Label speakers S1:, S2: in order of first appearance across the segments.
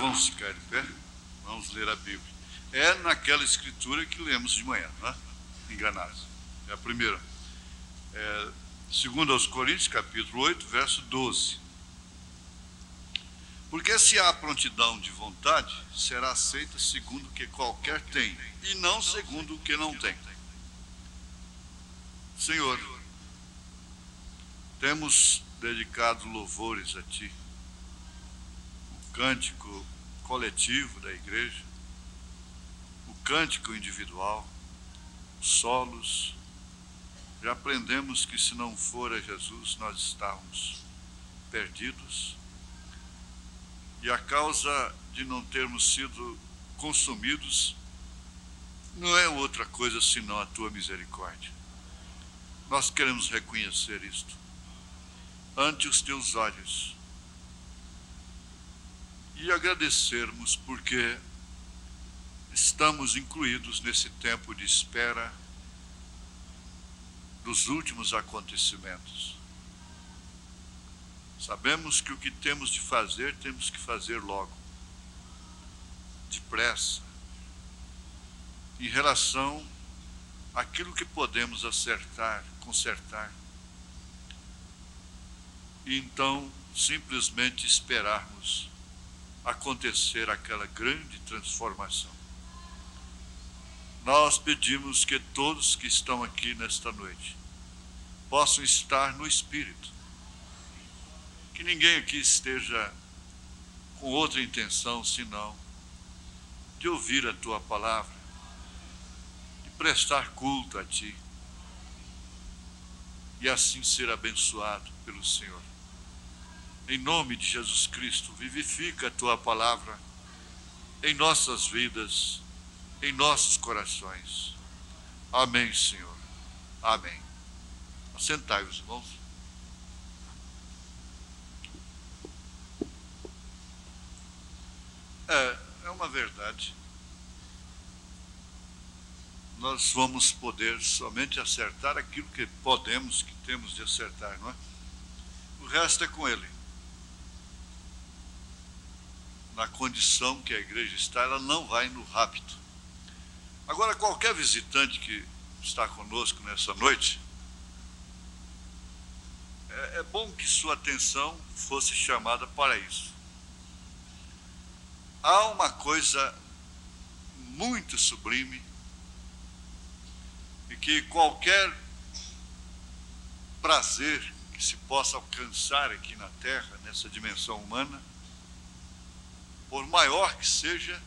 S1: Vamos ficar de pé, vamos ler a Bíblia. É naquela escritura que lemos de manhã, não é? Enganados. É a primeira. 2 aos Coríntios, capítulo 8, verso 12. Porque se há prontidão de vontade, será aceita segundo o que qualquer tem, e não segundo o que não tem. Senhor, temos dedicado louvores a Ti, o cântico coletivo da igreja, o cântico individual, os solos. Já aprendemos que se não for a Jesus, nós estamos perdidos. E a causa de não termos sido consumidos não é outra coisa senão a Tua misericórdia. Nós queremos reconhecer isto ante os Teus olhos e agradecermos porque estamos incluídos nesse tempo de espera dos últimos acontecimentos. Sabemos que o que temos que fazer logo, depressa, em relação àquilo que podemos acertar, consertar, e então simplesmente esperarmos acontecer aquela grande transformação. Nós pedimos que todos que estão aqui nesta noite possam estar no Espírito, que ninguém aqui esteja com outra intenção senão de ouvir a Tua palavra, de prestar culto a Ti e assim ser abençoado pelo Senhor. Em nome de Jesus Cristo, vivifica a Tua palavra em nossas vidas, em nossos corações. Amém, Senhor. Amém. Assentai-vos, irmãos. É uma verdade. Nós vamos poder somente acertar aquilo que podemos, que temos de acertar, não é? O resto é com Ele. Na condição que a igreja está, ela não vai no rapto. Agora, qualquer visitante que está conosco nessa noite, é bom que sua atenção fosse chamada para isso. Há uma coisa muito sublime e que qualquer prazer que se possa alcançar aqui na Terra, nessa dimensão humana, por maior que seja,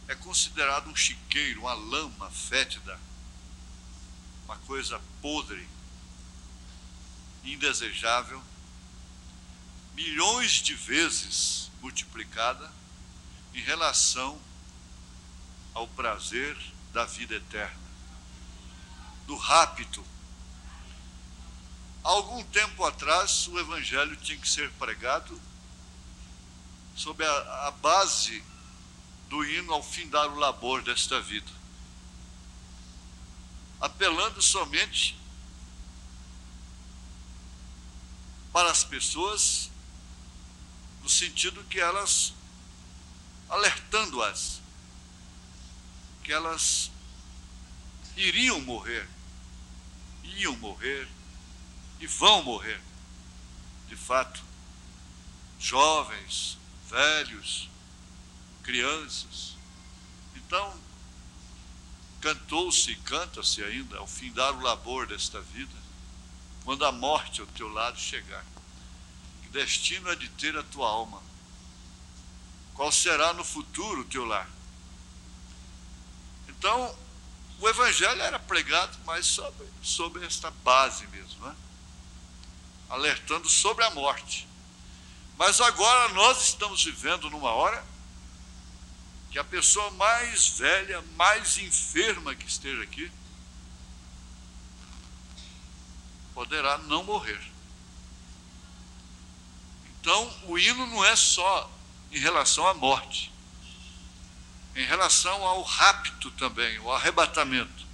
S1: é considerado um chiqueiro, uma lama fétida, uma coisa podre, indesejável, milhões de vezes multiplicada em relação ao prazer da vida eterna, do rapto. Há algum tempo atrás, o Evangelho tinha que ser pregado sob a base do hino ao findar o labor desta vida, apelando somente para as pessoas no sentido que elas, alertando-as que elas iam morrer e vão morrer. De fato, jovens, velhos, crianças. Então, cantou-se e canta-se ainda ao findar o labor desta vida, quando a morte ao teu lado chegar. Que destino é de ter a tua alma? Qual será no futuro o teu lar? Então, o Evangelho era pregado mais sobre esta base mesmo, né? Alertando sobre a morte. Mas agora nós estamos vivendo numa hora que a pessoa mais velha, mais enferma que esteja aqui, poderá não morrer. Então, o hino não é só em relação à morte, em relação ao rapto também, o arrebatamento.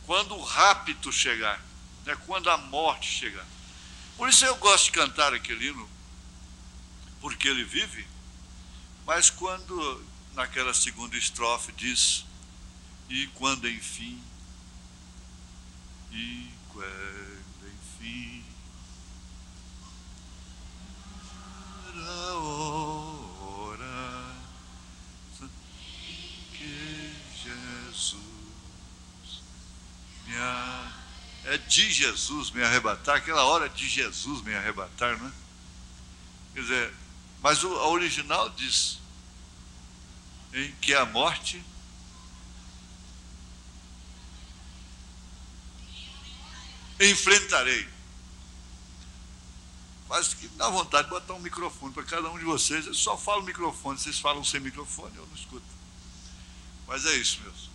S1: Quando o rapto chegar, né, quando a morte chegar. Por isso eu gosto de cantar aquele hino, porque ele vive, mas quando naquela segunda estrofe diz, e quando enfim, a hora que Jesus é de Jesus me arrebatar, aquela hora de Jesus me arrebatar, né? Quer dizer, mas a original diz em que a morte enfrentarei. Mas que dá vontade de botar um microfone para cada um de vocês. Eu só falo microfone, vocês falam sem microfone, eu não escuto. Mas é isso mesmo.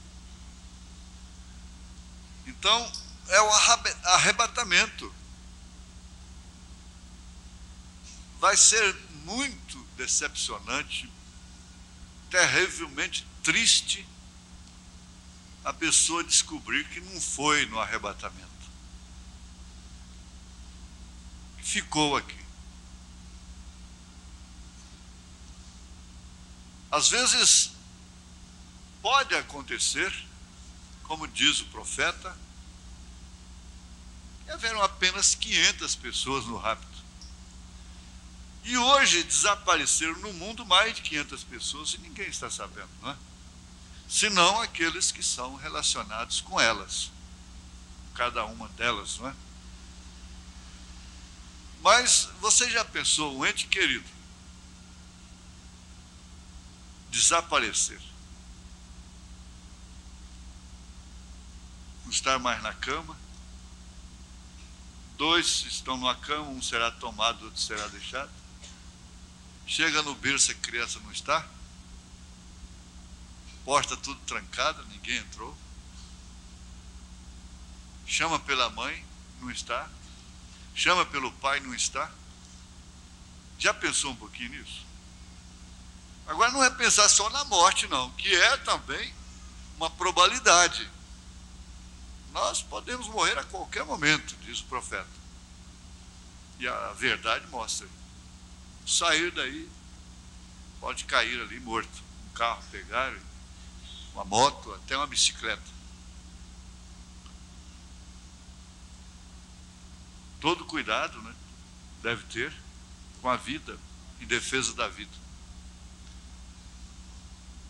S1: Então, é o arrebatamento. Vai ser muito decepcionante, terrivelmente triste, a pessoa descobrir que não foi no arrebatamento. Ficou aqui. Às vezes, pode acontecer, como diz o profeta, que haverão apenas 500 pessoas no rapto. E hoje desapareceram no mundo mais de 500 pessoas e ninguém está sabendo, não é? Senão aqueles que são relacionados com elas, cada uma delas, não é? Mas você já pensou, um ente querido desaparecer, não estar mais na cama, 2 estão numa cama, um será tomado, outro será deixado, chega no berço, a criança não está, porta tudo trancada, ninguém entrou, chama pela mãe, não está, chama pelo pai, não está. Já pensou um pouquinho nisso? Agora não é pensar só na morte, não, que é também uma probabilidade. Nós podemos morrer a qualquer momento, diz o profeta. E a verdade mostra. Sair daí, pode cair ali morto. Um carro pegar, uma moto, até uma bicicleta. Todo cuidado, né, deve ter com a vida, em defesa da vida.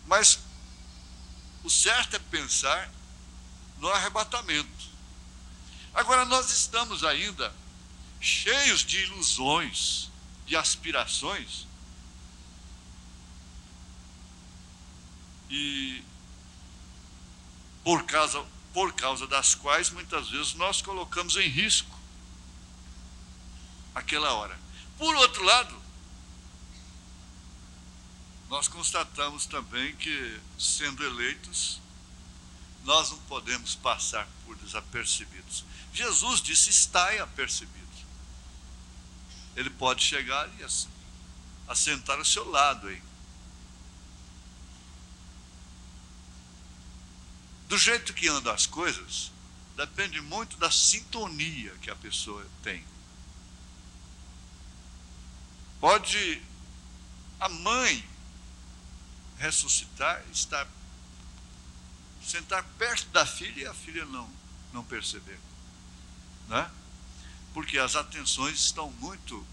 S1: Mas o certo é pensar no arrebatamento. Agora, nós estamos ainda cheios de ilusões, de aspirações, e por causa das quais muitas vezes nós colocamos em risco aquela hora. Por outro lado, nós constatamos também que, sendo eleitos, nós não podemos passar por desapercebidos. Jesus disse, estai apercebido. Ele pode chegar e assentar ao seu lado aí. Do jeito que andam as coisas, depende muito da sintonia que a pessoa tem. Pode a mãe ressuscitar, sentar perto da filha e a filha não perceber, né? Porque as atenções estão muito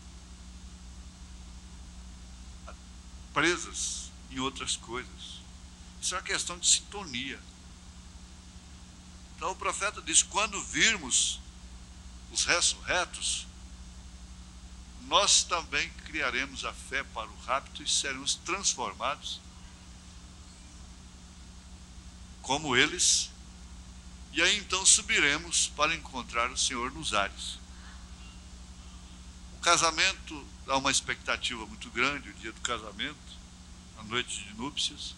S1: presas em outras coisas. Isso é uma questão de sintonia. Então o profeta diz, quando virmos os ressurretos, nós também criaremos a fé para o rapto e seremos transformados como eles, e aí então subiremos para encontrar o Senhor nos ares. O casamento dá uma expectativa muito grande, o dia do casamento, a noite de núpcias,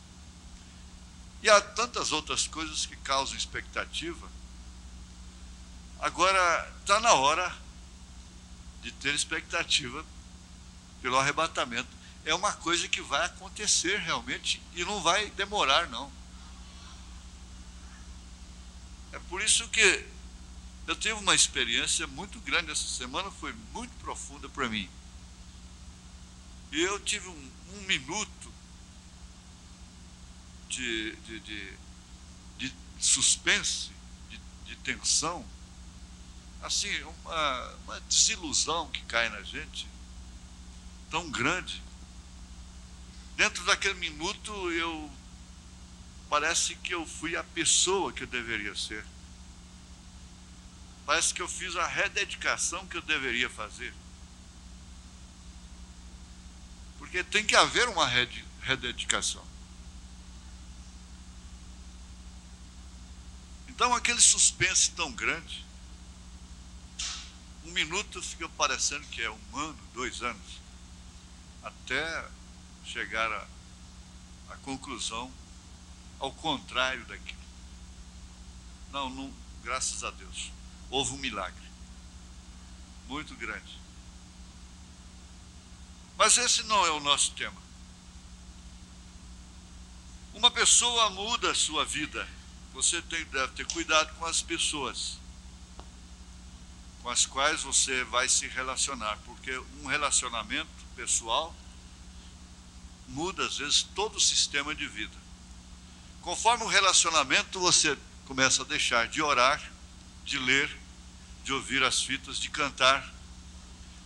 S1: e há tantas outras coisas que causam expectativa. Agora está na hora de ter expectativa pelo arrebatamento. É uma coisa que vai acontecer realmente e não vai demorar, não. É por isso que eu tive uma experiência muito grande essa semana, foi muito profunda para mim. E eu tive um minuto de suspense, de tensão, assim, uma desilusão que cai na gente, tão grande. Dentro daquele minuto, parece que eu fui a pessoa que eu deveria ser. Parece que eu fiz a rededicação que eu deveria fazer. Porque tem que haver uma rededicação. Então, aquele suspense tão grande, um minuto fica parecendo que é 1 ano, 2 anos, até chegar à conclusão ao contrário daquilo. Não, graças a Deus, houve um milagre muito grande. Mas esse não é o nosso tema. Uma pessoa muda a sua vida. Você deve ter cuidado com as pessoas com as quais você vai se relacionar, porque um relacionamento pessoal muda, às vezes, todo o sistema de vida. Conforme o relacionamento, você começa a deixar de orar, de ler, de ouvir as fitas, de cantar.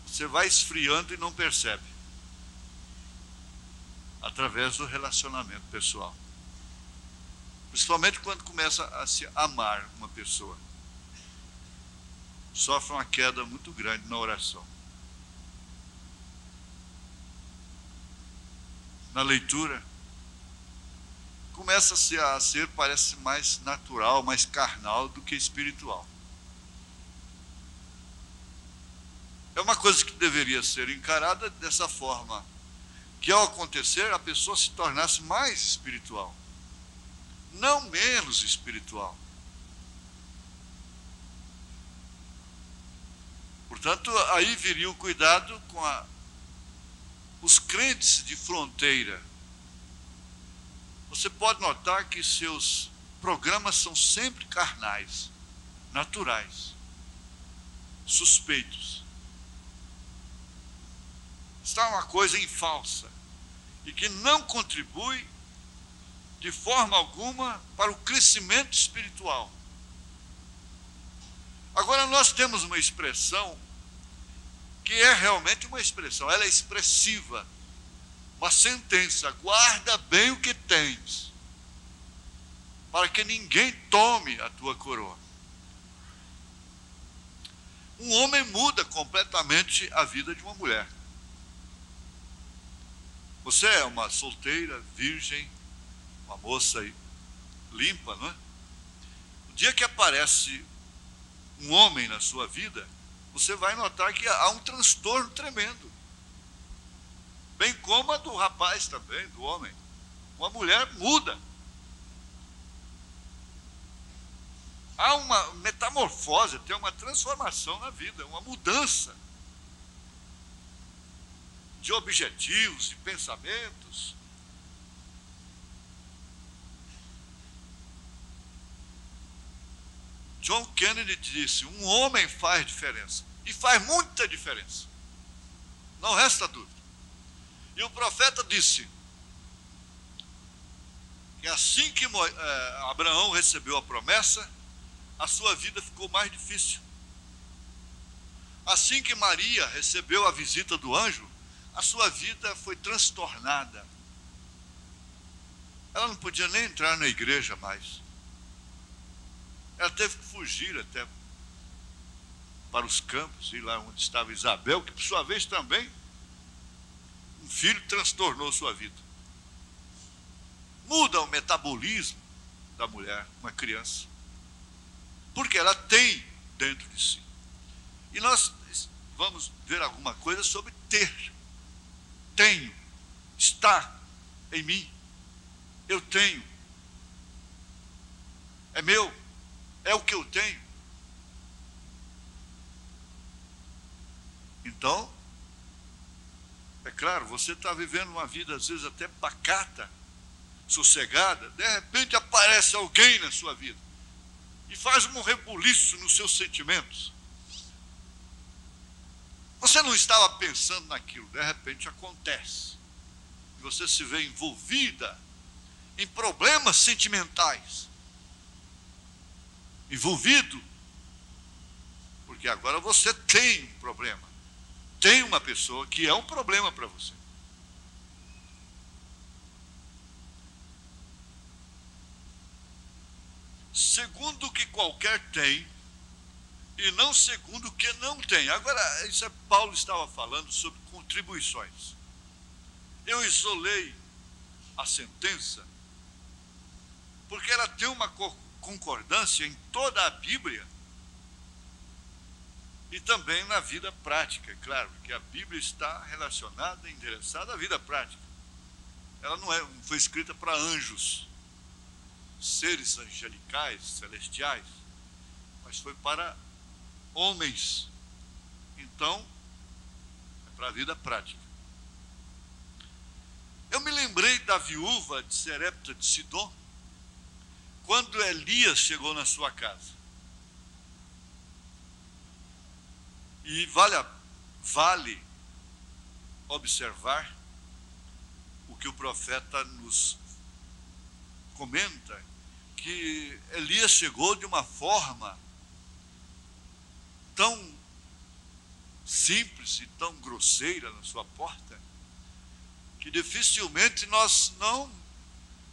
S1: Você vai esfriando e não percebe. Através do relacionamento pessoal. Principalmente quando começa a se amar uma pessoa. Sofre uma queda muito grande na oração. Na leitura, começa a ser, parece mais natural, mais carnal do que espiritual. É uma coisa que deveria ser encarada dessa forma, que ao acontecer a pessoa se tornasse mais espiritual, não menos espiritual. Portanto, aí viria o cuidado com os crentes de fronteira. Você pode notar que seus programas são sempre carnais, naturais, suspeitos. Está uma coisa em falsa e que não contribui de forma alguma para o crescimento espiritual. Agora, nós temos uma expressão que é realmente uma expressão, ela é expressiva, uma sentença: guarda bem o que tens, para que ninguém tome a tua coroa. Um homem muda completamente a vida de uma mulher. Você é uma solteira, virgem, uma moça limpa, não é? O dia que aparece um homem na sua vida, você vai notar que há um transtorno tremendo. Bem como a do rapaz também, do homem. Uma mulher muda. Há uma metamorfose, tem uma transformação na vida, uma mudança de objetivos, de pensamentos. John Kennedy disse: um homem faz diferença, e faz muita diferença, não resta dúvida. E o profeta disse que assim que Abraão recebeu a promessa, a sua vida ficou mais difícil. Assim que Maria recebeu a visita do anjo, a sua vida foi transtornada. Ela não podia nem entrar na igreja mais. Ela teve que fugir até para os campos, ir lá onde estava Isabel, que por sua vez também, um filho transtornou sua vida. Muda o metabolismo da mulher, uma criança, porque ela tem dentro de si. E nós vamos ver alguma coisa sobre ter. Tenho, está em mim, eu tenho, é meu, é o que eu tenho. Então, é claro, você está vivendo uma vida às vezes até pacata, sossegada, de repente aparece alguém na sua vida e faz um rebuliço nos seus sentimentos. Você você não estava pensando naquilo, de repente acontece. Você se vê envolvida em problemas sentimentais. Envolvido, porque agora você tem um problema. Tem uma pessoa que é um problema para você. Segundo o que qualquer tem, e não segundo o que não tem. Agora, isso Paulo estava falando sobre contribuições. Eu isolei a sentença, porque ela tem uma concordância em toda a Bíblia e também na vida prática, é claro, que a Bíblia está relacionada, endereçada à vida prática. Ela não foi escrita para anjos, seres angelicais, celestiais, mas foi para homens. Então, é para a vida prática. Eu me lembrei da viúva de Serepta de Sidom, quando Elias chegou na sua casa. E vale observar o que o profeta nos comenta, que Elias chegou de uma forma tão simples e tão grosseira na sua porta, que dificilmente nós não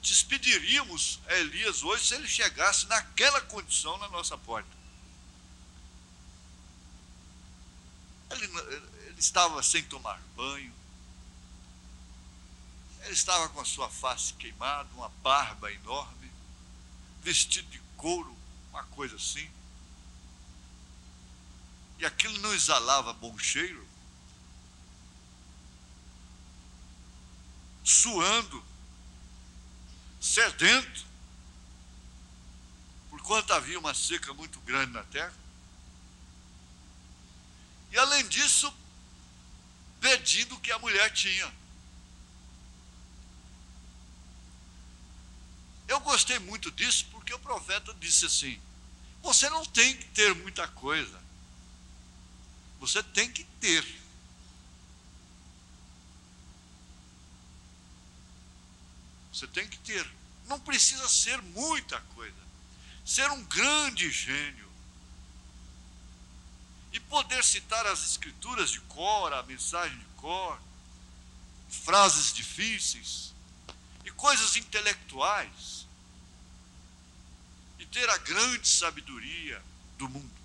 S1: despediríamos a Elias hoje se ele chegasse naquela condição na nossa porta. Ele estava sem tomar banho, ele estava com a sua face queimada, uma barba enorme, vestido de couro, uma coisa assim. E aquilo não exalava bom cheiro, suando, sedento, porquanto havia uma seca muito grande na terra. E além disso, pedindo o que a mulher tinha. Eu gostei muito disso porque o profeta disse assim: você não tem que ter muita coisa, você tem que ter. Você tem que ter. Não precisa ser muita coisa. Ser um grande gênio. E poder citar as escrituras de cor, a mensagem de cor, frases difíceis e coisas intelectuais. E ter a grande sabedoria do mundo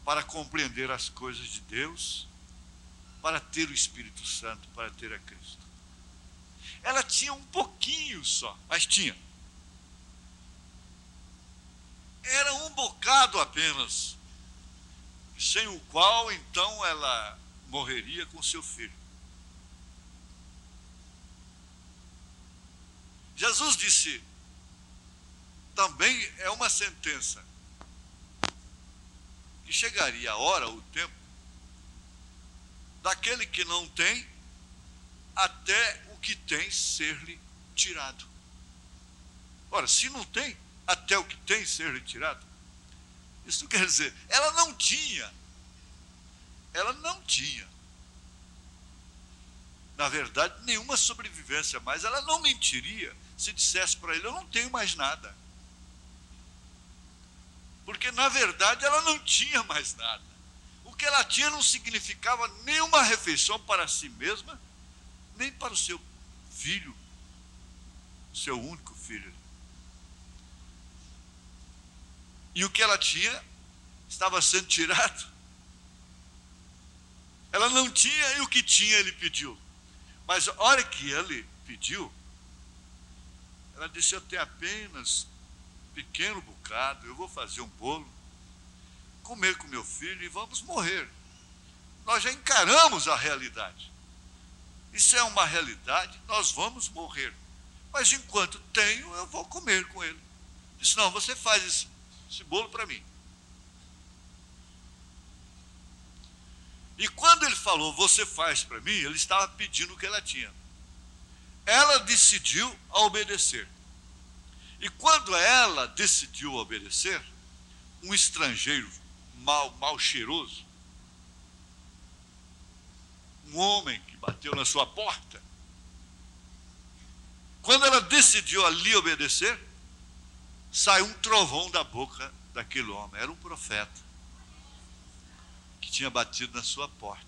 S1: para compreender as coisas de Deus, para ter o Espírito Santo, para ter a Cristo. Ela tinha um pouquinho só, mas tinha. Era um bocado apenas, sem o qual então ela morreria com seu filho. Jesus disse, também é uma sentença, que chegaria a hora, o tempo, daquele que não tem, até o que tem ser-lhe tirado. Ora, se não tem, até o que tem ser-lhe tirado. Isso quer dizer, ela não tinha, na verdade, nenhuma sobrevivência mais. Ela não mentiria se dissesse para ele, eu não tenho mais nada. Porque, na verdade, ela não tinha mais nada. O que ela tinha não significava nenhuma refeição para si mesma, nem para o seu filho, seu único filho. E o que ela tinha estava sendo tirado. Ela não tinha, e o que tinha ele pediu. Mas a hora que ele pediu, ela disse, eu tenho apenas um pequeno bocado, eu vou fazer um bolo, comer com meu filho e vamos morrer. Nós já encaramos a realidade. Isso é uma realidade, nós vamos morrer. Mas enquanto tenho, eu vou comer com ele. Disse, não, você faz esse bolo para mim. E quando ele falou, você faz para mim, ele estava pedindo o que ela tinha. Ela decidiu a obedecer. E quando ela decidiu obedecer, um estrangeiro mal cheiroso um homem que bateu na sua porta. Quando ela decidiu ali obedecer, saiu um trovão da boca daquele homem. Era um profeta que tinha batido na sua porta.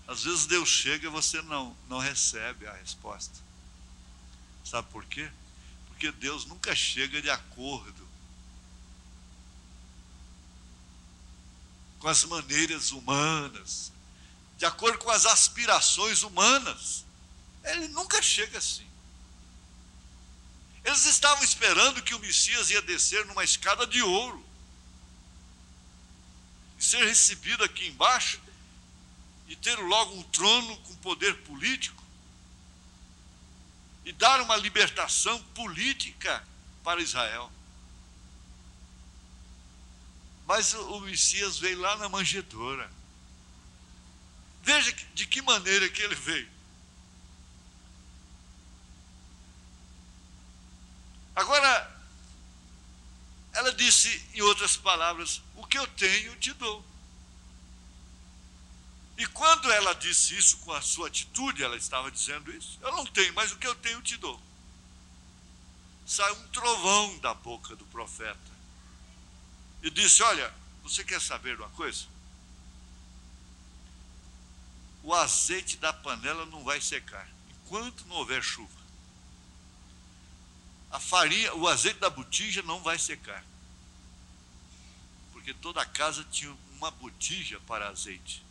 S1: Às vezes Deus chega e você não recebe a resposta. Sabe por quê? Porque Deus nunca chega de acordo com as maneiras humanas, de acordo com as aspirações humanas. Ele nunca chega assim. Eles estavam esperando que o Messias ia descer numa escada de ouro e ser recebido aqui embaixo e ter logo um trono com poder político e dar uma libertação política para Israel. Mas o Messias veio lá na manjedoura. Veja de que maneira que ele veio. Agora, ela disse, em outras palavras, o que eu tenho, te dou. E quando ela disse isso com a sua atitude, ela estava dizendo isso, eu não tenho, mas o que eu tenho, te dou. Saiu um trovão da boca do profeta e disse, olha, você quer saber de uma coisa? O azeite da panela não vai secar, enquanto não houver chuva. A farinha, o azeite da botija não vai secar. Porque toda casa tinha uma botija para azeite.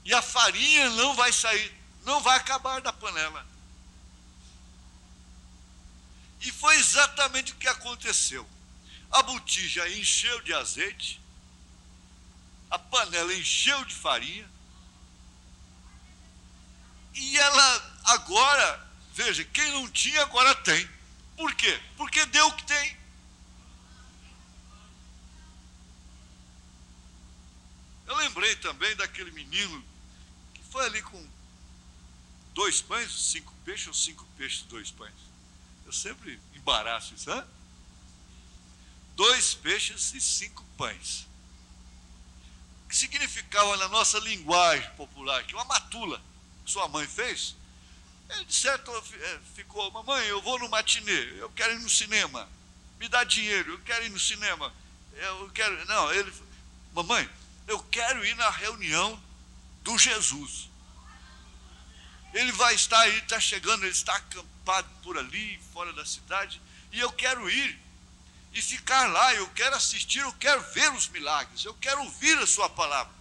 S1: E a farinha não vai sair, não vai acabar da panela. E foi exatamente o que aconteceu. A botija encheu de azeite, a panela encheu de farinha, e ela agora, veja, quem não tinha agora tem. Por quê? Porque deu o que tem. Eu lembrei também daquele menino que foi ali com 2 pães, 5 peixes, ou 5 peixes, 2 pães. Eu sempre embaraço isso, hein? 2 peixes e 5 pães. O que significava na nossa linguagem popular, que uma matula que sua mãe fez, ele de certo ficou, mamãe, eu vou no matinê, eu quero ir no cinema, me dá dinheiro, eu quero ir no cinema, eu quero, não, ele, mamãe, eu quero ir na reunião do Jesus. Ele vai estar aí, está chegando, ele está acampado por ali, fora da cidade, e eu quero ir e ficar lá, eu quero assistir, eu quero ver os milagres, eu quero ouvir a sua palavra.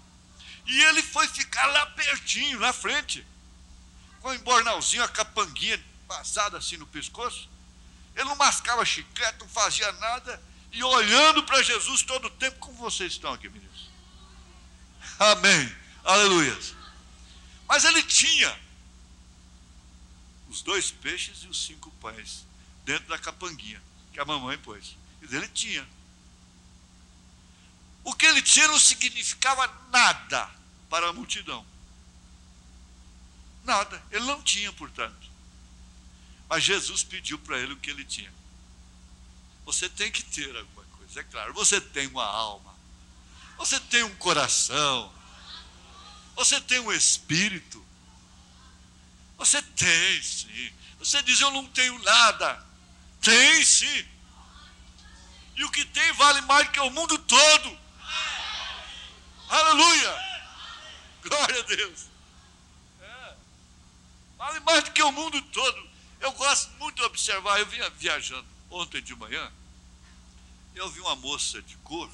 S1: E ele foi ficar lá pertinho, na frente, com o embornalzinho, a capanguinha passada assim no pescoço. Ele não mascava chiclete, não fazia nada, e olhando para Jesus todo o tempo, como vocês estão aqui, meninos. Amém, aleluia. Mas ele tinha os 2 peixes e os 5 pães dentro da capanguinha que a mamãe pôs. E ele tinha. O que ele tinha não significava nada para a multidão. Nada. Ele não tinha, portanto. Mas Jesus pediu para ele o que ele tinha. Você tem que ter alguma coisa, é claro. Você tem uma alma. Você tem um coração. Você tem um espírito. Você tem, sim. Você diz, eu não tenho nada. Tem, sim. E o que tem vale mais do que o mundo todo. Aleluia! Glória a Deus. Vale mais do que o mundo todo. Eu gosto muito de observar. Eu vinha viajando ontem de manhã. Eu vi uma moça de cor.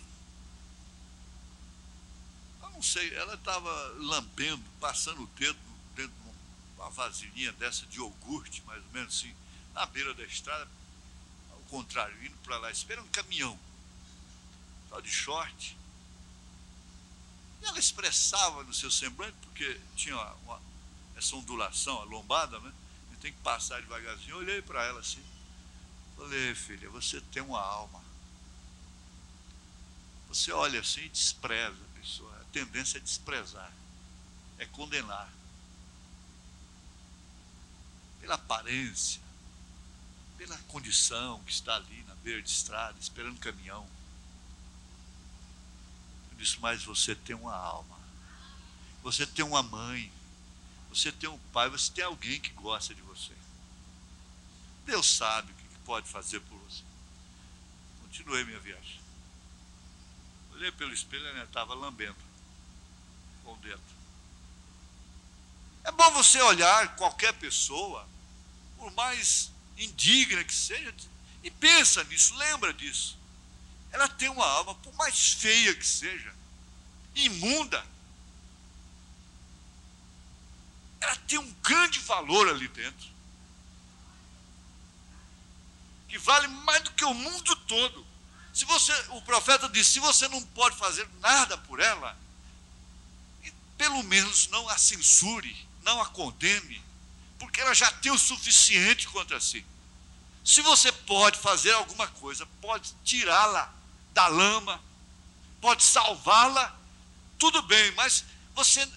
S1: Eu não sei, ela estava lambendo, passando o dedo dentro de uma vasilhinha dessa de iogurte, mais ou menos assim, na beira da estrada. Ao contrário, indo para lá, esperando um caminhão. Estava de short. E ela expressava no seu semblante, porque tinha essa ondulação, a lombada, né? E tem que passar devagarzinho. Eu olhei para ela assim. Falei, filha, você tem uma alma. Você olha assim e despreza a pessoa. A tendência é desprezar, é condenar. Pela aparência, pela condição que está ali na beira de estrada, esperando caminhão. disse, mas você tem uma alma, você tem uma mãe, você tem um pai, você tem alguém que gosta de você. Deus sabe o que pode fazer por você. Continuei minha viagem. Olhei pelo espelho e ela estava lambendo com o dedo. É bom você olhar qualquer pessoa, por mais indigna que seja, e pensa nisso, lembra disso. Ela tem uma alma, por mais feia que seja, imunda, ela tem um grande valor ali dentro, que vale mais do que o mundo todo. Se você, o profeta disse, se você não pode fazer nada por ela, pelo menos não a censure, não a condene, porque ela já tem o suficiente contra si. Se você pode fazer alguma coisa, pode tirá-la da lama, pode salvá-la, tudo bem, mas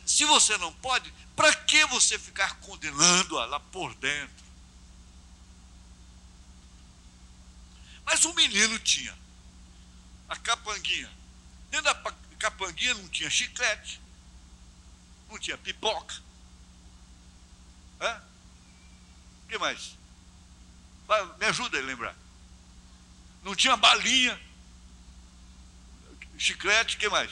S1: se você não pode, para que você ficar condenando-a lá por dentro? Mas o menino tinha a capanguinha. Dentro da capanguinha não tinha chiclete, não tinha pipoca. O que mais? Me ajuda a lembrar. Não tinha balinha, chiclete, o que mais?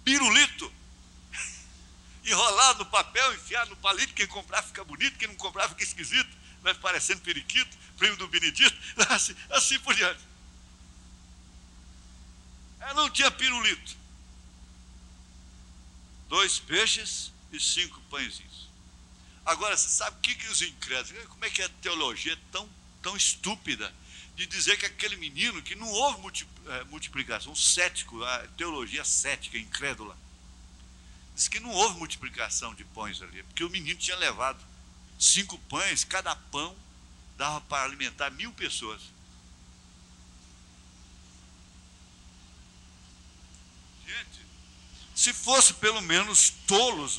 S1: Pirulito. Enrolado no papel, enfiado no palito, quem comprar fica bonito, quem não comprar fica esquisito, vai parecendo periquito, primo do Benedito, assim por diante. Não tinha pirulito. 2 peixes e 5 pãezinhos. Agora, você sabe o que os incrédulos, como é que a teologia é tão estúpida de dizer que aquele menino, que não houve multiplicação, cético, a teologia cética, incrédula, diz que não houve multiplicação de pães ali, porque o menino tinha levado 5 pães, cada pão dava para alimentar 1000 pessoas. Gente, se fosse pelo menos tolos,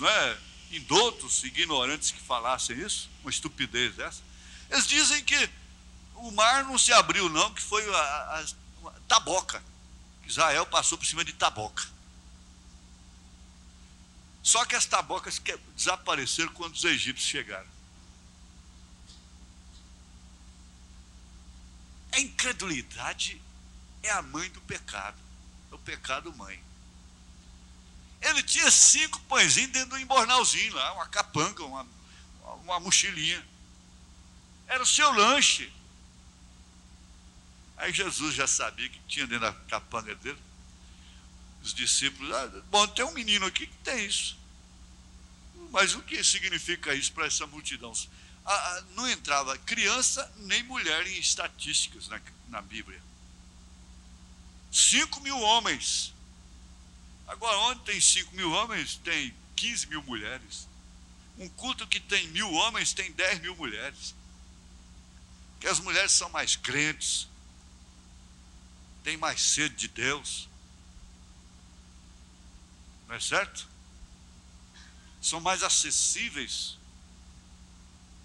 S1: indoutos, ignorantes que falassem isso, uma estupidez dessa, eles dizem que o mar não se abriu não, que foi a Taboca, que Israel passou por cima de Taboca. Só que as tabocas desapareceram quando os egípcios chegaram. A incredulidade é a mãe do pecado, é o pecado mãe. Ele tinha 5 pãezinhos dentro do embornalzinho lá, uma capanga, uma mochilinha. Era o seu lanche. Aí Jesus já sabia que tinha dentro da capanga dele. Os discípulos, bom, tem um menino aqui que tem isso. Mas o que significa isso para essa multidão? Não entrava criança nem mulher em estatísticas na Bíblia. 5.000 homens. Agora, onde tem 5.000 homens, tem 15.000 mulheres. Um culto que tem 1.000 homens, tem 10.000 mulheres. Porque as mulheres são mais crentes, têm mais sede de Deus. Não é certo? São mais acessíveis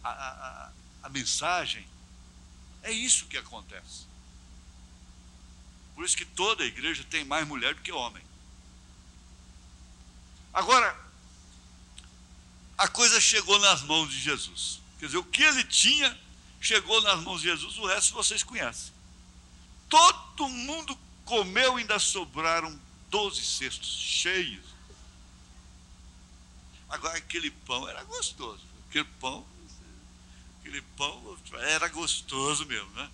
S1: à mensagem. É isso que acontece. Por isso que toda a igreja tem mais mulher do que homem. Agora, a coisa chegou nas mãos de Jesus. Quer dizer, o que ele tinha chegou nas mãos de Jesus, o resto vocês conhecem. Todo mundo comeu, ainda sobraram 12 cestos cheios. Agora, aquele pão era gostoso. Aquele pão era gostoso mesmo, né?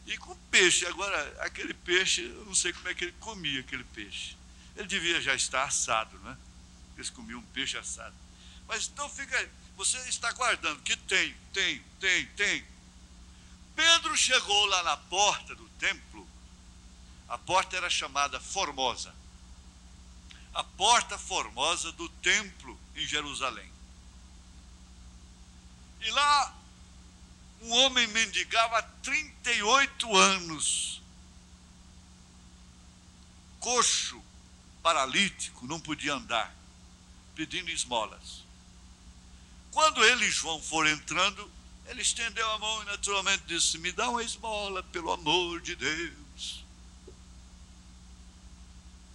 S1: E com peixe, agora, aquele peixe, eu não sei como é que ele comia aquele peixe. Ele devia já estar assado, né? Eles comiam peixe assado. Mas então você está guardando que tem. Pedro chegou lá na porta do templo. A porta era chamada Formosa. A porta formosa do templo em Jerusalém. E lá, um homem mendigava há 38 anos. Coxo, paralítico, não podia andar, pedindo esmolas. Quando ele e João foram entrando, Ele estendeu a mão e naturalmente disse: me dá uma esmola, pelo amor de Deus.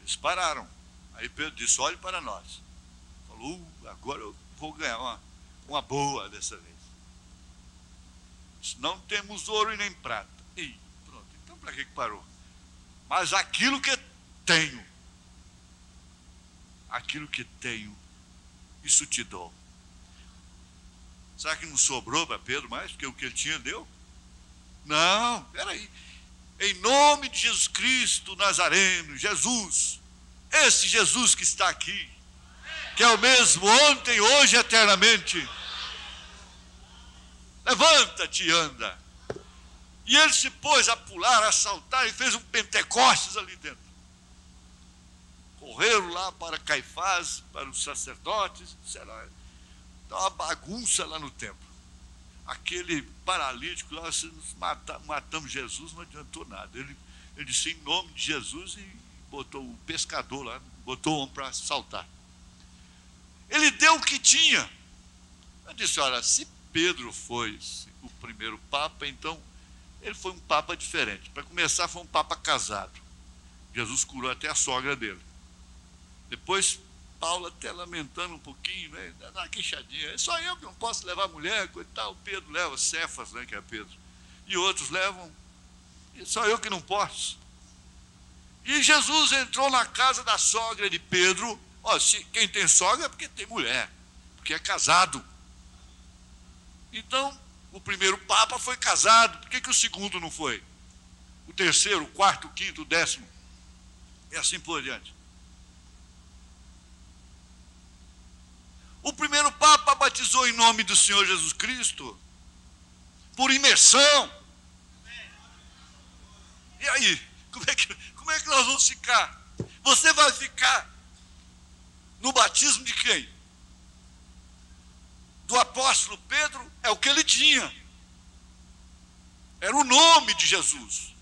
S1: Eles pararam. Aí Pedro disse: olhe para nós. Falou: agora eu vou ganhar uma boa dessa vez. Disse: não temos ouro e nem prata. E pronto, então para que parou? Mas aquilo que tenho, isso te dou. Será que não sobrou para Pedro mais? Porque o que ele tinha deu? Não, peraí. Em nome de Jesus Cristo Nazareno, Jesus, esse Jesus que está aqui, que é o mesmo ontem, hoje e eternamente, levanta-te e anda. E ele se pôs a pular, a saltar e fez um Pentecostes ali dentro. Correram lá para Caifás, para os sacerdotes, disseram: dá uma bagunça lá no templo. Aquele paralítico lá, matamos Jesus, não adiantou nada. Ele disse em nome de Jesus e botou o pescador lá, botou o homem para saltar. Ele deu o que tinha. Eu disse: olha, se Pedro foi o primeiro papa, então ele foi um papa diferente. Para começar, foi um papa casado. Jesus curou até a sogra dele. Depois, Paulo até lamentando um pouquinho, né? Dá uma queixadinha. É só eu que não posso levar mulher, coisa e tal. Pedro leva, Cefas, né, que é Pedro. E outros levam. E só eu que não posso. E Jesus entrou na casa da sogra de Pedro. Ó, quem tem sogra é porque tem mulher, porque é casado. Então, o primeiro papa foi casado. Por que o segundo não foi? O terceiro, o quarto, o quinto, o décimo. E assim por diante. O primeiro papa batizou em nome do Senhor Jesus Cristo, por imersão. E aí, como é que nós vamos ficar? Você vai ficar no batismo de quem? Do apóstolo Pedro? É o que ele tinha. Era o nome de Jesus.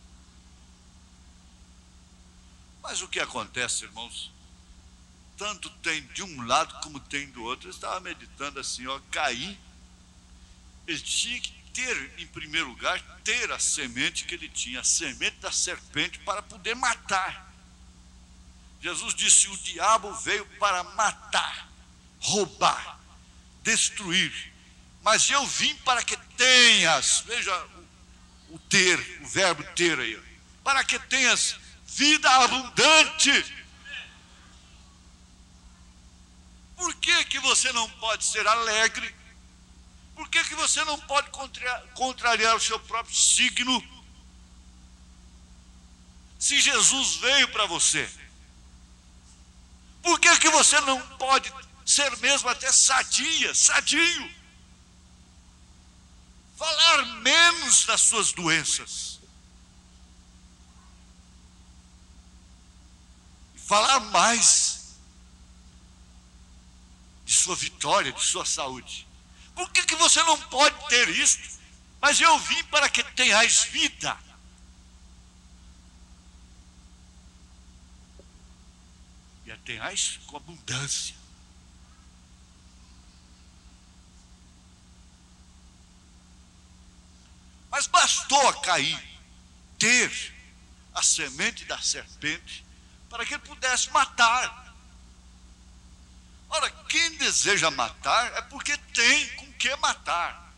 S1: Mas o que acontece, irmãos? Tanto tem de um lado como tem do outro. Eu estava meditando assim, ó, Caim, ele tinha que ter, em primeiro lugar, ter a semente que ele tinha, a semente da serpente, para poder matar. Jesus disse: o diabo veio para matar, roubar, destruir, mas eu vim para que tenhas, veja o ter, o verbo ter aí, para que tenhas vida abundante. Por que você não pode ser alegre? Por que você não pode contrariar o seu próprio signo? Se Jesus veio para você, por que você não pode ser mesmo até sadio? Falar menos das suas doenças. E falar mais de sua vitória, de sua saúde. Por que você não pode ter isso? Mas eu vim para que tenhais vida. E a tenhais com abundância. Mas bastou a Caim ter a semente da serpente para que ele pudesse matar. Ora, quem deseja matar é porque tem com que matar.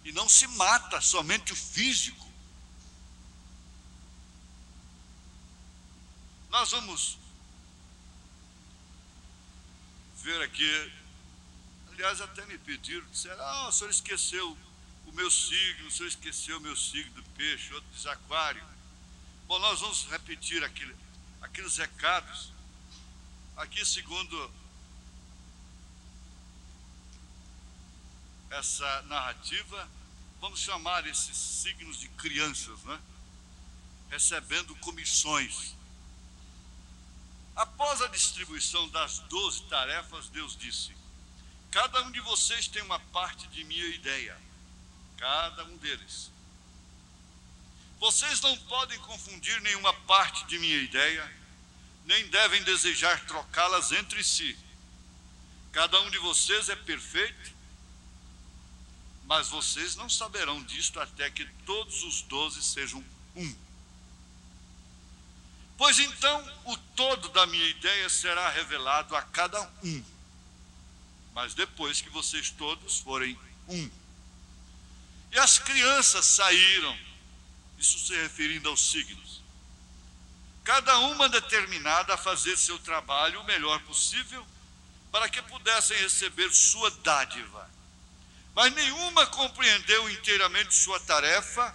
S1: E não se mata somente o físico. Nós vamos ver aqui, aliás, até me pediram, disseram: o senhor esqueceu o meu signo, o senhor esqueceu o meu signo do peixe, outro de aquário. Bom, nós vamos repetir aqueles recados. Aqui, segundo essa narrativa, vamos chamar esses signos de crianças, né? Recebendo comissões. Após a distribuição das 12 tarefas, Deus disse: cada um de vocês tem uma parte de minha ideia, cada um deles. Vocês não podem confundir nenhuma parte de minha ideia, nem devem desejar trocá-las entre si. Cada um de vocês é perfeito mas vocês não saberão disto até que todos os 12 sejam um. Pois então o todo da minha ideia será revelado a cada um, mas depois que vocês todos forem um. E as crianças saíram, isso se referindo aos signos, cada uma determinada a fazer seu trabalho o melhor possível, para que pudessem receber sua dádiva. Mas nenhuma compreendeu inteiramente sua tarefa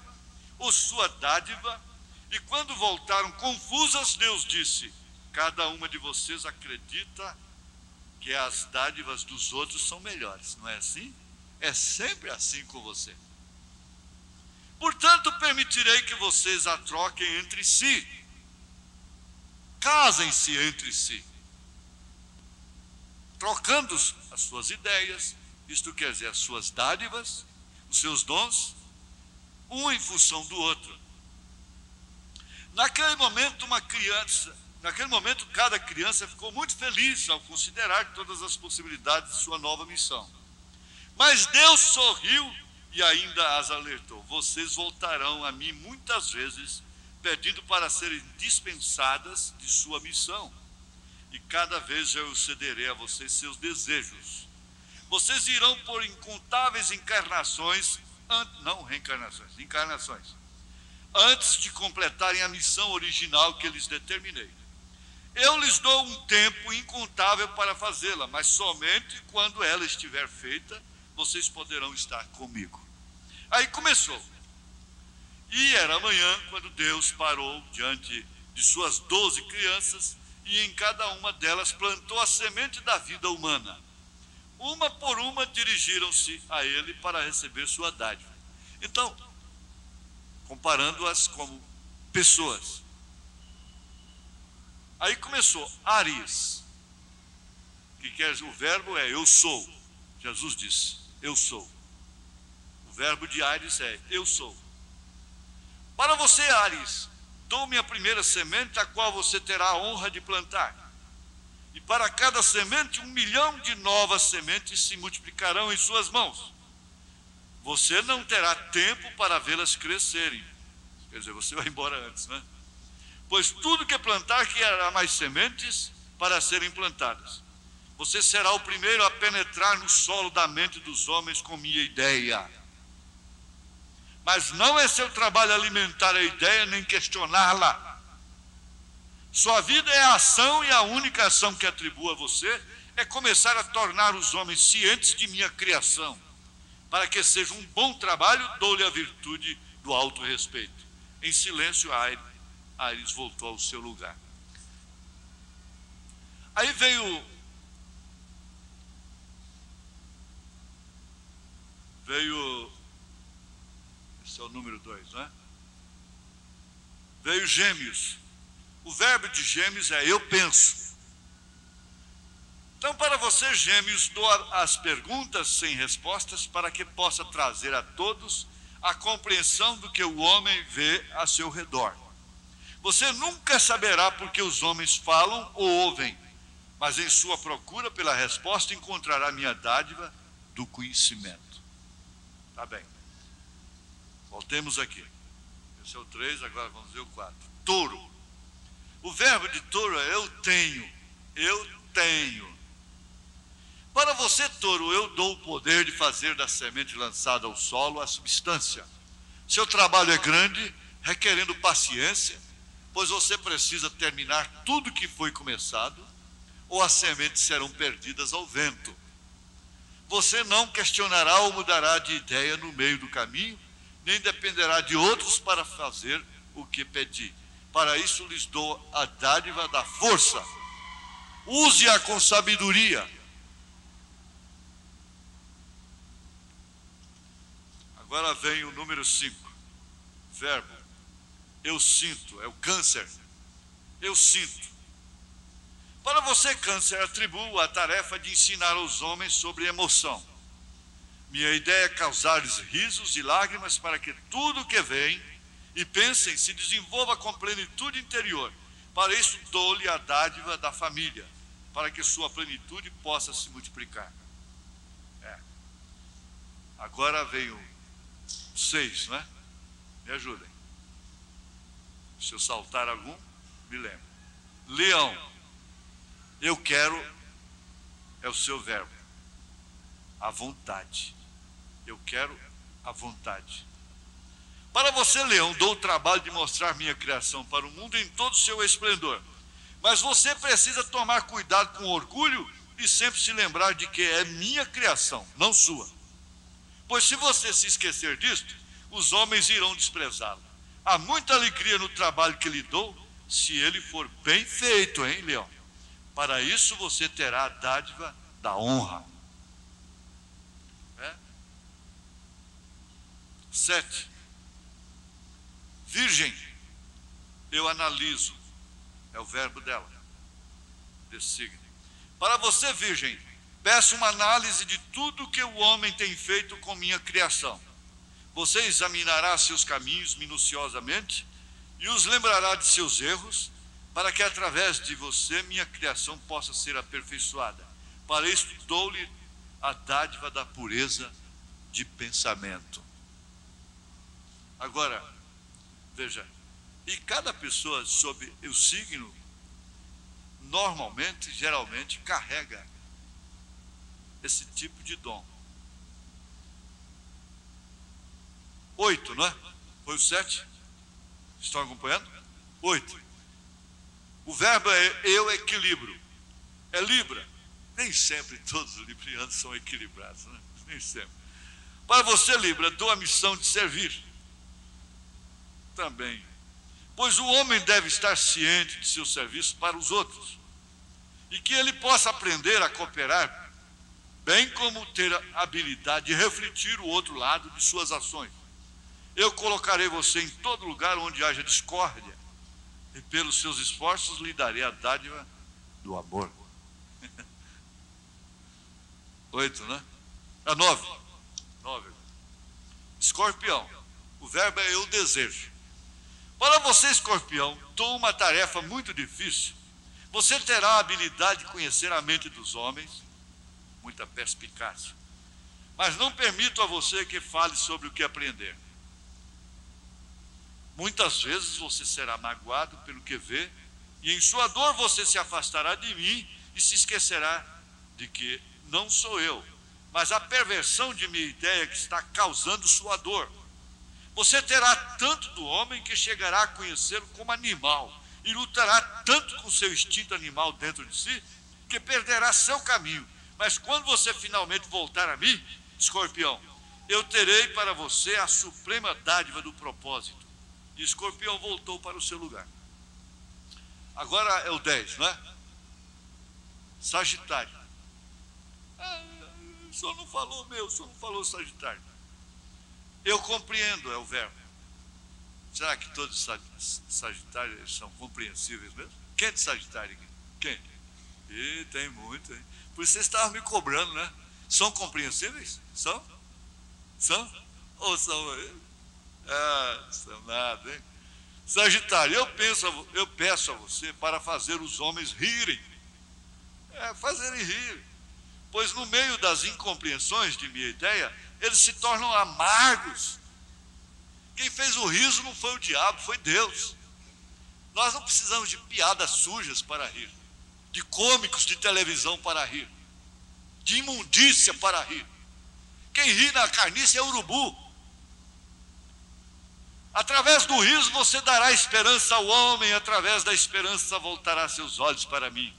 S1: ou sua dádiva, e quando voltaram confusas, Deus disse: cada uma de vocês acredita que as dádivas dos outros são melhores, não é assim? É sempre assim com você. Portanto, permitirei que vocês a troquem entre si. Casem-se entre si, trocando as suas ideias, isto quer dizer, as suas dádivas, os seus dons, um em função do outro. Naquele momento, cada criança ficou muito feliz ao considerar todas as possibilidades de sua nova missão. Mas Deus sorriu e ainda as alertou: vocês voltarão a mim muitas vezes, pedindo para serem dispensadas de sua missão, e cada vez eu cederei a vocês seus desejos. Vocês irão por incontáveis encarnações, antes de completarem a missão original que lhes determinei. Eu lhes dou um tempo incontável para fazê-la, mas somente quando ela estiver feita, vocês poderão estar comigo. Aí começou. E era manhã quando Deus parou diante de suas 12 crianças, e em cada uma delas plantou a semente da vida humana. Uma por uma dirigiram-se a ele para receber sua dádiva. Então, comparando-as como pessoas. Aí começou Aris, que quer dizer, o verbo é eu sou. Jesus disse, eu sou. O verbo de Aris é eu sou. Para você, Aris, dou-me a primeira semente, a qual você terá a honra de plantar. E para cada semente, 1 milhão de novas sementes se multiplicarão em suas mãos. Você não terá tempo para vê-las crescerem. Quer dizer, você vai embora antes, né? Pois tudo que plantar quererá mais sementes para serem plantadas. Você será o primeiro a penetrar no solo da mente dos homens com minha ideia. Mas não é seu trabalho alimentar a ideia nem questioná-la. Sua vida é a ação, e a única ação que atribuo a você é começar a tornar os homens cientes de minha criação. Para que seja um bom trabalho, dou-lhe a virtude do autorrespeito. Em silêncio, Ares voltou ao seu lugar. Aí veio esse é o número 2, não é? Veio Gêmeos. O verbo de Gêmeos é eu penso. Então, para você, Gêmeos, dou as perguntas sem respostas, para que possa trazer a todos a compreensão do que o homem vê a seu redor. Você nunca saberá porque os homens falam ou ouvem, mas em sua procura pela resposta encontrará minha dádiva do conhecimento. Tá bem. Voltemos aqui. Esse é o 3, agora vamos ver o 4. Touro. O verbo de touro é eu tenho. Eu tenho. Para você, touro, eu dou o poder de fazer da semente lançada ao solo a substância. Seu trabalho é grande, requerendo paciência, pois você precisa terminar tudo que foi começado, ou as sementes serão perdidas ao vento. Você não questionará ou mudará de ideia no meio do caminho, nem dependerá de outros para fazer o que pedi. Para isso lhes dou a dádiva da força. Use-a com sabedoria. Agora vem o número 5. Verbo. Eu sinto. É o câncer. Eu sinto. Para você, câncer, atribuo a tarefa de ensinar aos homens sobre emoção. Minha ideia é causar-lhes risos e lágrimas para que tudo o que vem e pensem se desenvolva com plenitude interior. Para isso dou-lhe a dádiva da família, para que sua plenitude possa se multiplicar. Agora vem o 6, não é? Me ajudem. Se eu saltar algum, me lembro. Leão, eu quero, é o seu verbo, a vontade. Eu quero a vontade. Para você, leão, dou o trabalho de mostrar minha criação para o mundo em todo o seu esplendor. Mas você precisa tomar cuidado com orgulho e sempre se lembrar de que é minha criação, não sua. Pois se você se esquecer disto, os homens irão desprezá-lo. Há muita alegria no trabalho que lhe dou, se ele for bem feito, hein, leão? Para isso você terá a dádiva da honra. 7. Virgem, eu analiso. É o verbo dela. Desse signo. Para você, virgem, peço uma análise de tudo que o homem tem feito com minha criação. Você examinará seus caminhos minuciosamente e os lembrará de seus erros, para que através de você minha criação possa ser aperfeiçoada. Para isso dou-lhe a dádiva da pureza de pensamento. Agora, veja, e cada pessoa sob o signo, normalmente, geralmente, carrega esse tipo de dom. 8, não é? Foi o 7? Estão acompanhando? 8. O verbo é eu equilibro. É Libra. Nem sempre todos os librianos são equilibrados, né? Nem sempre. Para você, Libra, dou a missão de servir. Também. Pois o homem deve estar ciente de seu serviço para os outros. E que ele possa aprender a cooperar, bem como ter a habilidade de refletir o outro lado de suas ações. Eu colocarei você em todo lugar onde haja discórdia, e pelos seus esforços lhe darei a dádiva do amor. 8, né? 9. 9. Escorpião, o verbo é eu desejo. Para você, escorpião, dou uma tarefa muito difícil. Você terá a habilidade de conhecer a mente dos homens, muita perspicácia. Mas não permito a você que fale sobre o que aprender. Muitas vezes você será magoado pelo que vê, e em sua dor você se afastará de mim e se esquecerá de que não sou eu, mas a perversão de minha ideia que está causando sua dor. Você terá tanto do homem que chegará a conhecê-lo como animal, e lutará tanto com seu instinto animal dentro de si, que perderá seu caminho. Mas quando você finalmente voltar a mim, escorpião, eu terei para você a suprema dádiva do propósito. E escorpião voltou para o seu lugar. Agora é o 10, não é? Sagitário. O senhor não falou o senhor não falou Sagitário. Eu compreendo, é o verbo. Será que todos os Sagitários são compreensíveis mesmo? Quem é de Sagitário aqui? Quem? Ih, tem muito, hein? Por isso vocês estavam me cobrando, né? São compreensíveis? São? São? Ou são? São nada, hein? Sagitário, eu peço a você para fazer os homens rirem. Fazerem rir. Pois no meio das incompreensões de minha ideia, eles se tornam amargos. Quem fez o riso não foi o diabo, foi Deus. Nós não precisamos de piadas sujas para rir, de cômicos de televisão para rir, de imundícia para rir. Quem ri na carniça é urubu. Através do riso você dará esperança ao homem, através da esperança voltará seus olhos para mim.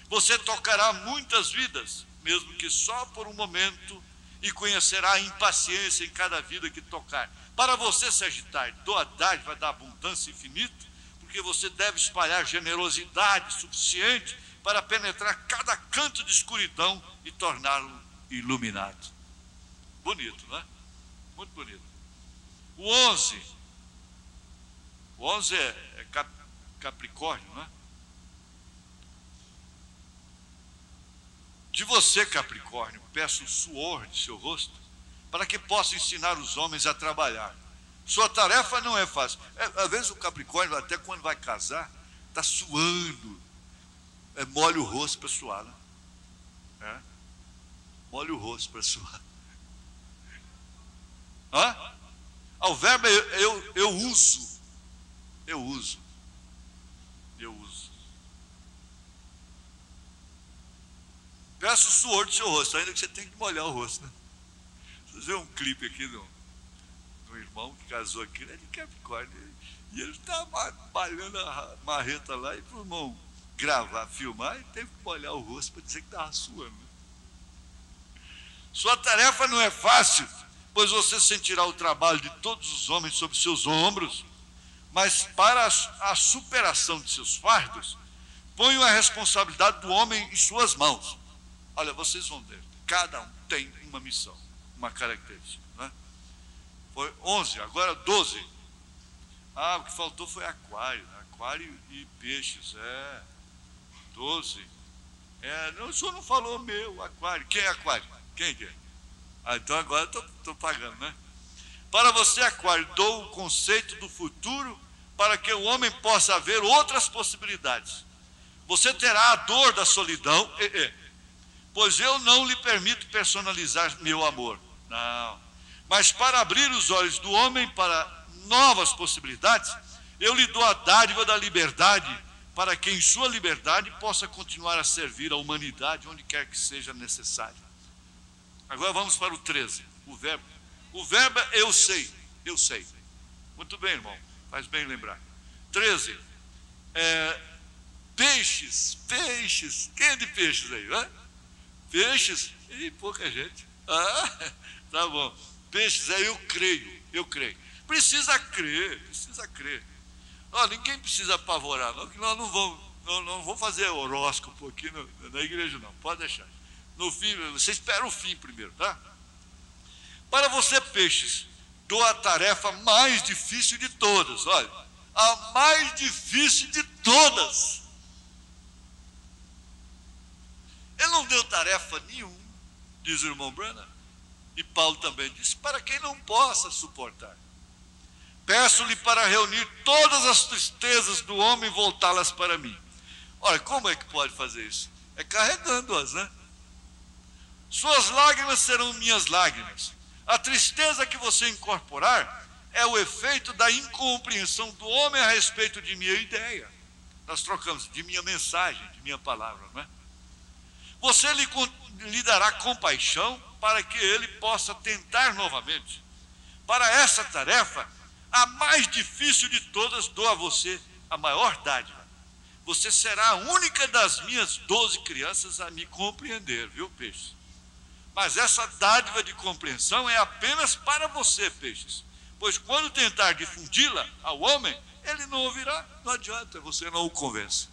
S1: Você tocará muitas vidas, mesmo que só por um momento, e conhecerá a impaciência em cada vida que tocar. Para você, Sagitário, dou a dádiva da abundância infinita, porque você deve espalhar generosidade suficiente para penetrar cada canto de escuridão e torná-lo iluminado. Bonito, não é? Muito bonito. O 11. O 11 é Capricórnio, não é? De você, Capricórnio, peço o suor de seu rosto, para que possa ensinar os homens a trabalhar. Sua tarefa não é fácil. Às vezes o Capricórnio, até quando vai casar, está suando. Molha o rosto para suar, né? Molha o rosto para suar. O verbo é eu uso. Eu uso. Eu uso. Peço o suor do seu rosto, ainda que você tem que molhar o rosto, né? Vocês viram um clipe aqui do irmão que casou aqui, ele é de Capricórnio. E ele está malhando a marreta lá e para o irmão gravar, filmar, e teve que molhar o rosto para dizer que estava suando. Sua tarefa não é fácil, pois você sentirá o trabalho de todos os homens sobre seus ombros, mas para a superação de seus fardos, ponham a responsabilidade do homem em suas mãos. Olha, vocês vão ver, cada um tem uma missão, uma característica, né? Foi 11, agora 12. O que faltou foi aquário, né? Aquário e peixes, 12. Não, o senhor não falou meu, aquário. Quem é aquário? Quem é? Então agora estou pagando, né? Para você, aquário, dou o conceito do futuro para que o homem possa ver outras possibilidades. Você terá a dor da solidão, pois eu não lhe permito personalizar meu amor. Não. Mas para abrir os olhos do homem para novas possibilidades, eu lhe dou a dádiva da liberdade, para que em sua liberdade possa continuar a servir a humanidade onde quer que seja necessário. Agora vamos para o 13, o verbo. O verbo é eu sei, eu sei. Muito bem, irmão, faz bem lembrar. 13, peixes, quem é de peixes aí? Peixes, e pouca gente. Tá bom. Peixes eu creio. Precisa crer. Ninguém precisa apavorar, não, que nós não vamos fazer horóscopo aqui na igreja, não, pode deixar. No fim, você espera o fim primeiro, tá? Para você, peixes, dou a tarefa mais difícil de todas, olha, a mais difícil de todas. Ele não deu tarefa nenhuma, diz o irmão Branham, e Paulo também disse, para quem não possa suportar. Peço-lhe para reunir todas as tristezas do homem e voltá-las para mim. Olha, como é que pode fazer isso? É carregando-as, né? Suas lágrimas serão minhas lágrimas. A tristeza que você incorporar é o efeito da incompreensão do homem a respeito de minha ideia. Nós trocamos de minha mensagem, de minha palavra, não é? Você lhe dará compaixão para que ele possa tentar novamente. Para essa tarefa, a mais difícil de todas, dou a você a maior dádiva. Você será a única das minhas 12 crianças a me compreender, viu, peixes? Mas essa dádiva de compreensão é apenas para você, peixes. Pois quando tentar difundi-la ao homem, ele não ouvirá, não adianta, você não o convence.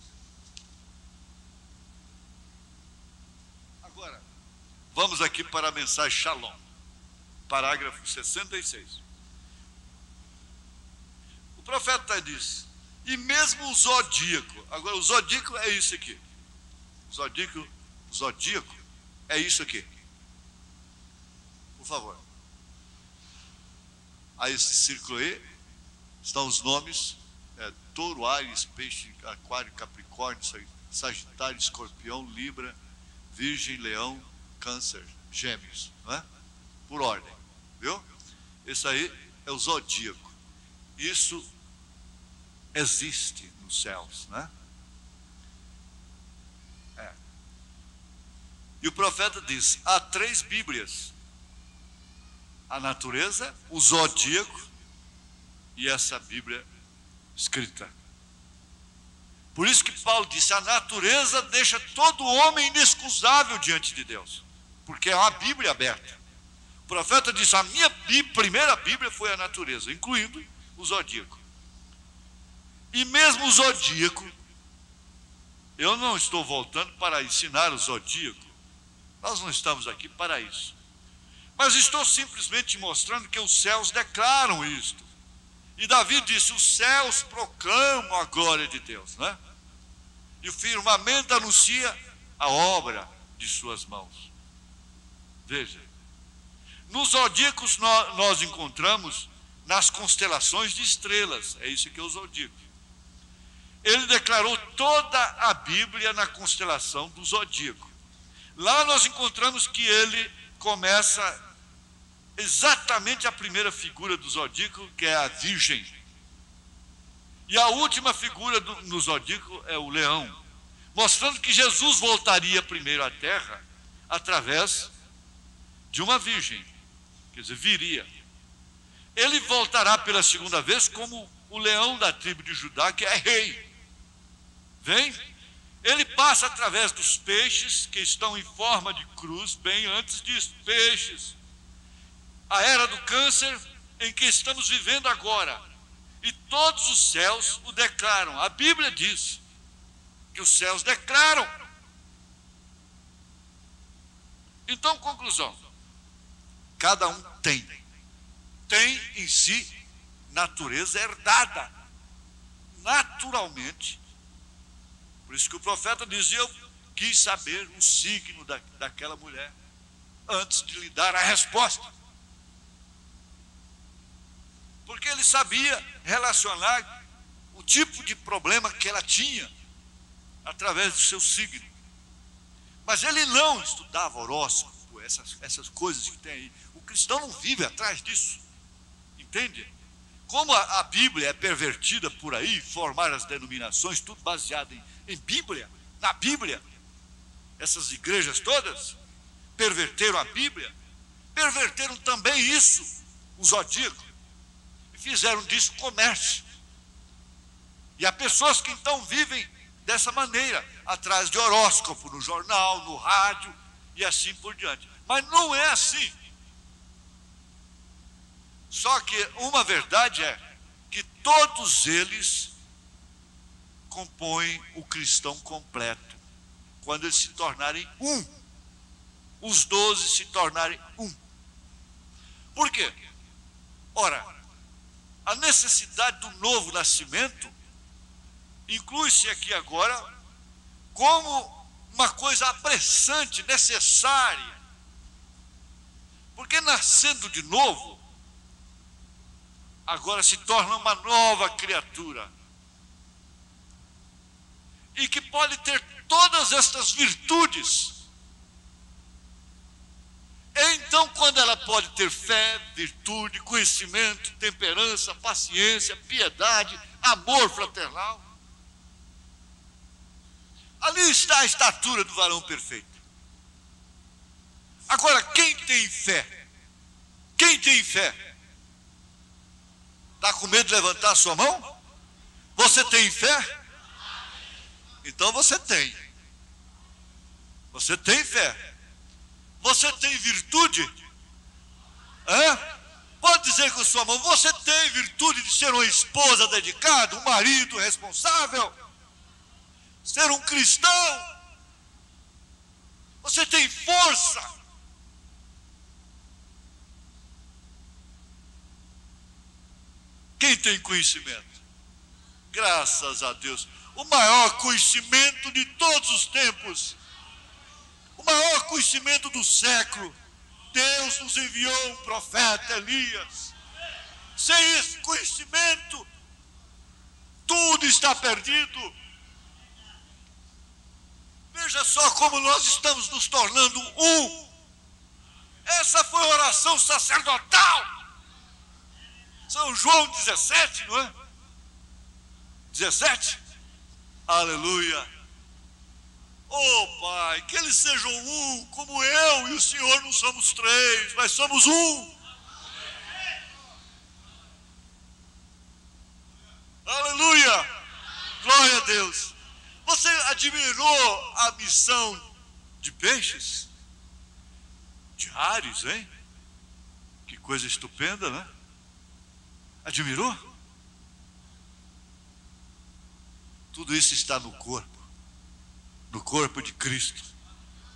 S1: Agora, vamos aqui para a mensagem Shalom, parágrafo 66. O profeta diz, e mesmo o zodíaco, agora o zodíaco é isso aqui, zodíaco é isso aqui, por favor. A esse círculo aí estão os nomes, Touro, Áries, Peixe, Aquário, Capricórnio, Sagitário, Escorpião, Libra, Virgem, Leão, Câncer, Gêmeos, não é? Por ordem, viu? Esse aí é o zodíaco. Isso existe nos céus, né? E o profeta diz, há 3 Bíblias, a natureza, o zodíaco e essa Bíblia escrita. Por isso que Paulo disse, a natureza deixa todo homem inexcusável diante de Deus, porque é uma Bíblia aberta. O profeta disse, a minha primeira Bíblia foi a natureza, incluindo o zodíaco. E mesmo o zodíaco, eu não estou voltando para ensinar o zodíaco, nós não estamos aqui para isso. Mas estou simplesmente mostrando que os céus declaram isto. E Davi disse, os céus proclamam a glória de Deus, né? E o firmamento anuncia a obra de suas mãos. Veja, nos zodíacos nós encontramos nas constelações de estrelas, é isso que é o zodíaco. Ele declarou toda a Bíblia na constelação do zodíaco. Lá nós encontramos que ele começa exatamente a primeira figura do zodíaco, que é a Virgem. E a última figura no zodíaco é o leão, mostrando que Jesus voltaria primeiro à terra através de uma virgem, quer dizer, viria. Ele voltará pela segunda vez como o leão da tribo de Judá, que é rei. Vem? Ele passa através dos peixes, que estão em forma de cruz, bem antes disso, peixes. A era do câncer em que estamos vivendo agora. E todos os céus o declaram. A Bíblia diz que os céus declaram. Então, conclusão. Cada um tem em si natureza herdada, naturalmente. Por isso que o profeta dizia: eu quis saber o signo daquela mulher, antes de lhe dar a resposta. Porque ele sabia relacionar o tipo de problema que ela tinha, através do seu signo. Mas ele não estudava horóscopo, essas coisas que tem aí. O cristão não vive atrás disso. Entende? Como a Bíblia é pervertida por aí, formaram as denominações, tudo baseado em Bíblia, na Bíblia. Essas igrejas todas perverteram a Bíblia, perverteram também isso, o zodíaco, e fizeram disso comércio. E há pessoas que então vivem dessa maneira, atrás de horóscopo, no jornal, no rádio, e assim por diante. Mas não é assim. Só que uma verdade é que todos eles compõem o cristão completo, quando eles se tornarem um. Os 12 se tornarem um. Por quê? Ora, a necessidade do novo nascimento inclui-se aqui agora como uma coisa apressante, necessária. Porque nascendo de novo, agora se torna uma nova criatura. E que pode ter todas estas virtudes. Então, quando ela pode ter fé, virtude, conhecimento, temperança, paciência, piedade, amor fraternal, ali está a estatura do varão perfeito. Agora, quem tem fé? Quem tem fé? Está com medo de levantar a sua mão? Você tem fé? Então você tem. Você tem fé. Você tem virtude? Pode dizer com a sua mão: você tem virtude de ser uma esposa dedicada, um marido responsável, ser um cristão? Você tem força? Quem tem conhecimento? Graças a Deus, o maior conhecimento de todos os tempos, o maior conhecimento do século. Deus nos enviou um profeta Elias. Sem esse conhecimento, tudo está perdido. Veja só como nós estamos nos tornando um. Essa foi a oração sacerdotal. São João 17, não é? 17? Aleluia. Oh Pai, que eles sejam um, como eu e o Senhor não somos três, mas somos um. Aleluia. Glória a Deus. Você admirou a missão de peixes? Diários, hein? Que coisa estupenda, né? Admirou? Tudo isso está no corpo de Cristo.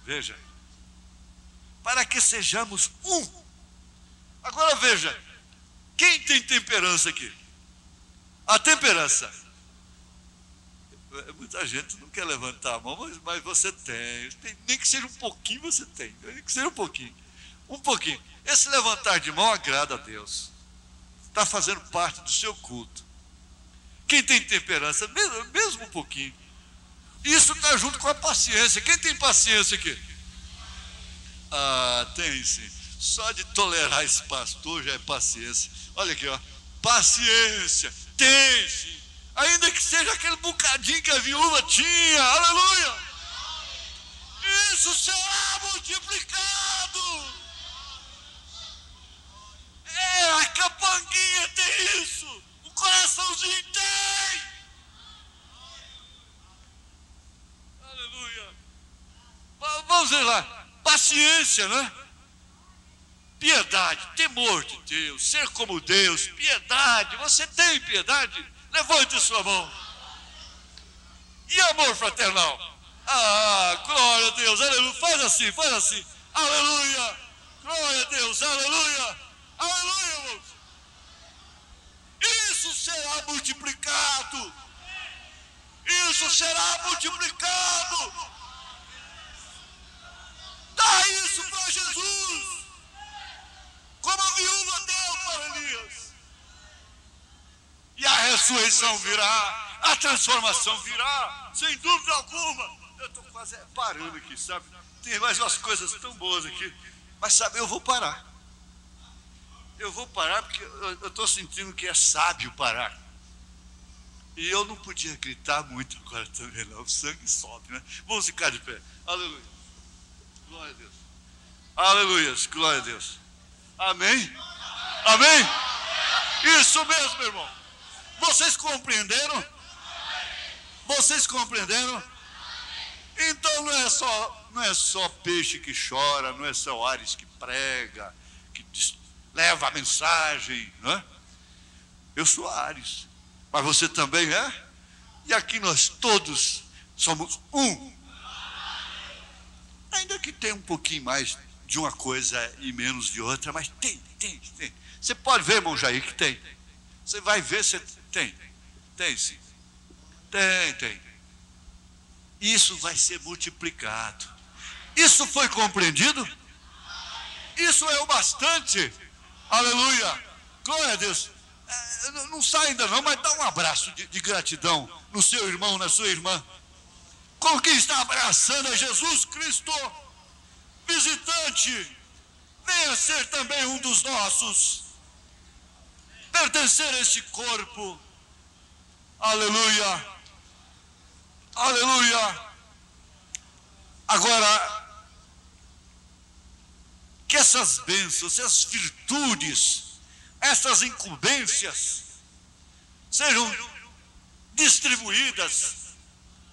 S1: Veja, para que sejamos um. Agora veja, quem tem temperança aqui? A temperança. Muita gente não quer levantar a mão, mas você tem. Nem que seja um pouquinho, você tem. Nem que seja um pouquinho. Um pouquinho. Esse levantar de mão agrada a Deus. Está fazendo parte do seu culto. Quem tem temperança, mesmo um pouquinho. Isso está junto com a paciência. Quem tem paciência aqui? Ah, tem sim. Só de tolerar esse pastor já é paciência. Olha aqui, ó. Paciência, tem sim. Ainda que seja aquele bocadinho que a viúva tinha, aleluia. Isso será multiplicado. É, a capanguinha tem isso. O coraçãozinho tem. Aleluia. Vamos ver lá. Paciência, né? Piedade, temor de Deus, ser como Deus, piedade. Você tem piedade? Levante sua mão. E amor fraternal? Ah, glória a Deus, aleluia. Faz assim, faz assim. Aleluia. Glória a Deus, aleluia. Aleluia, irmãos. Isso será multiplicado. Isso será multiplicado. Dá isso para Jesus. Como a viúva deu para Elias. E a ressurreição virá, a transformação virá, sem dúvida alguma. Eu estou quase parando aqui, sabe? Tem mais umas coisas tão boas aqui. Mas sabe, eu vou parar. Eu vou parar porque eu estou sentindo que é sábio parar. E eu não podia gritar muito agora também, não. O sangue sobe, né? Vamos ficar de pé. Aleluia. Glória a Deus. Aleluia. Glória a Deus. Amém? Amém? Isso mesmo, meu irmão. Vocês compreenderam? Vocês compreenderam? Então não é só peixe que chora, não é só Ares que prega, que leva a mensagem, não é? Eu sou Ares, mas você também é? E aqui nós todos somos um. Ainda que tenha um pouquinho mais de uma coisa e menos de outra, mas tem. Você pode ver, irmão Jair, que tem. Você vai ver, você tem. Tem sim. Tem. Isso vai ser multiplicado. Isso foi compreendido? Isso é o bastante. Aleluia. Glória a Deus. Não sai ainda não, mas dá um abraço de gratidão no seu irmão, na sua irmã. Com quem está abraçando a Jesus Cristo. Visitante, venha ser também um dos nossos. Pertencer a este corpo. Aleluia. Aleluia. Agora, que essas bênçãos, essas virtudes, essas incumbências sejam distribuídas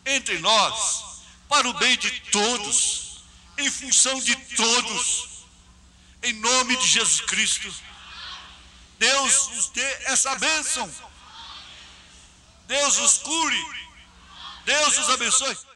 S1: entre nós para o bem de todos, em função de todos, em nome de Jesus Cristo. Deus nos dê essa bênção. Deus os cure. Deus os abençoe.